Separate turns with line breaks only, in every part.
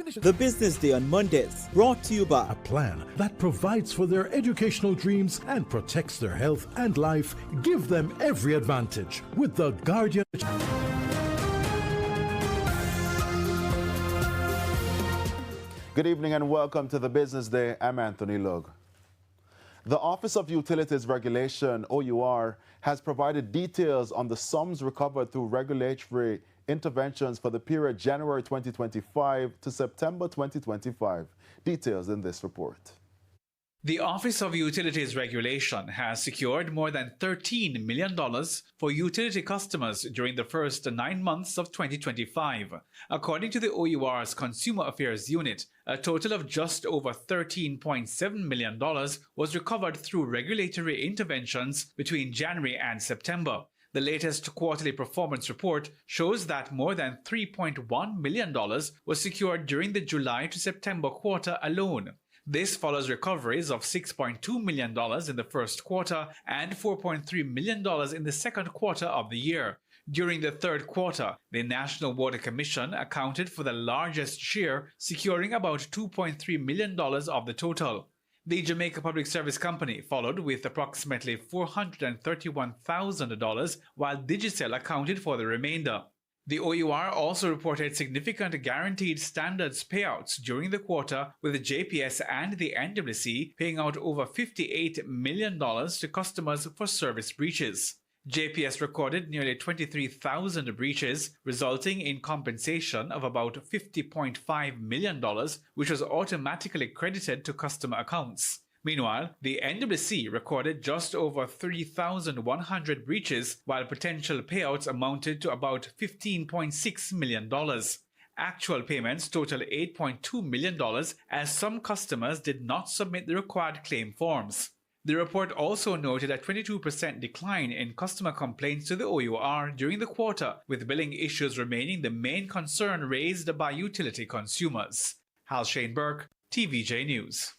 The Business Day on Mondays, brought to you by
a plan that provides for their educational dreams and protects their health and life. Give them every advantage with the Guardian.
Good evening and welcome to the Business Day. I'm Anthony Lug. The Office of Utilities Regulation, OUR, has provided details on the sums recovered through regulatory interventions for the period January 2025 to September 2025. Details in this report.
The Office of Utilities Regulation has secured more than $13 million for utility customers during the first 9 months of 2025. According to the OUR's Consumer Affairs Unit, a total of just over $13.7 million was recovered through regulatory interventions between January and September. The latest quarterly performance report shows that more than $3.1 million was secured during the July to September quarter alone. This follows recoveries of $6.2 million in the first quarter and $4.3 million in the second quarter of the year. During the third quarter, the National Water Commission accounted for the largest share, securing about $2.3 million of the total. The Jamaica Public Service Company followed with approximately $431,000, while Digicel accounted for the remainder. The OUR also reported significant guaranteed standards payouts during the quarter, with the JPS and the NWC paying out over $58 million to customers for service breaches. JPS recorded nearly 23,000 breaches, resulting in compensation of about $50.5 million, which was automatically credited to customer accounts. Meanwhile, the NWC recorded just over 3,100 breaches, while potential payouts amounted to about $15.6 million. Actual payments totaled $8.2 million, as some customers did not submit the required claim forms. The report also noted a 22% decline in customer complaints to the OUR during the quarter, with billing issues remaining the main concern raised by utility consumers. Hal Shane Burke, TVJ News.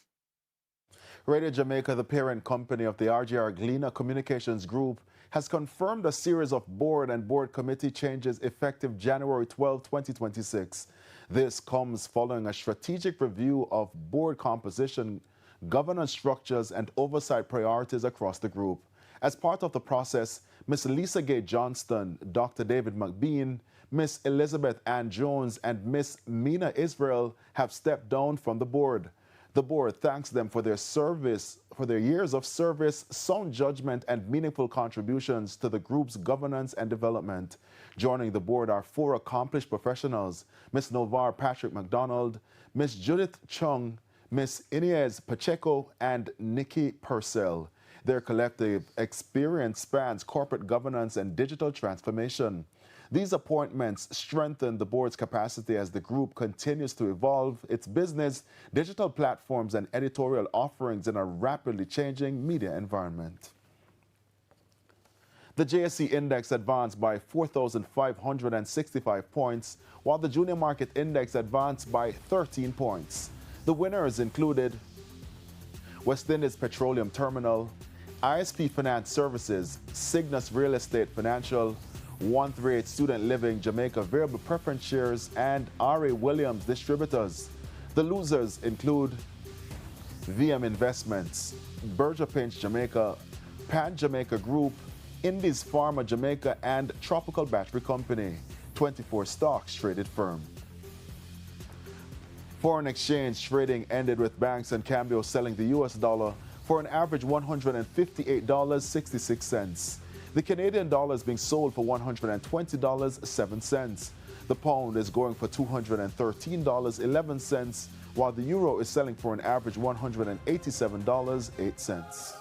Radio Jamaica, the parent company of the RJR Gleaner Communications Group, has confirmed a series of board and board committee changes effective January 12, 2026. This comes following a strategic review of board composition, governance structures, and oversight priorities across the group. As part of the process, Ms. Lisa Gay Johnston, Dr. David McBean, Ms. Elizabeth Ann Jones, and Ms. Mina Israel have stepped down from the board. The board thanks them for their service, for their years of service, sound judgment, and meaningful contributions to the group's governance and development. Joining the board are 4 accomplished professionals: Ms. Novar Patrick McDonald, Ms. Judith Chung, Ms. Inez Pacheco, and Nikki Purcell. Their collective experience spans corporate governance and digital transformation. These appointments strengthen the board's capacity as the group continues to evolve its business, digital platforms, and editorial offerings in a rapidly changing media environment. The JSE Index advanced by 4,565 points, while the Junior Market Index advanced by 13 points. The winners included West Indies Petroleum Terminal, ISP Finance Services, Cygnus Real Estate Financial, 138 Student Living Jamaica Variable Preference Shares, and R.A. Williams Distributors. The losers include VM Investments, Berger Pinch Jamaica, Pan Jamaica Group, Indies Pharma Jamaica, and Tropical Battery Company. 24 stocks traded firm. Foreign exchange trading ended with banks and Cambio selling the US dollar for an average $158.66. The Canadian dollar is being sold for $120.07. The pound is going for $213.11, while the euro is selling for an average $187.08.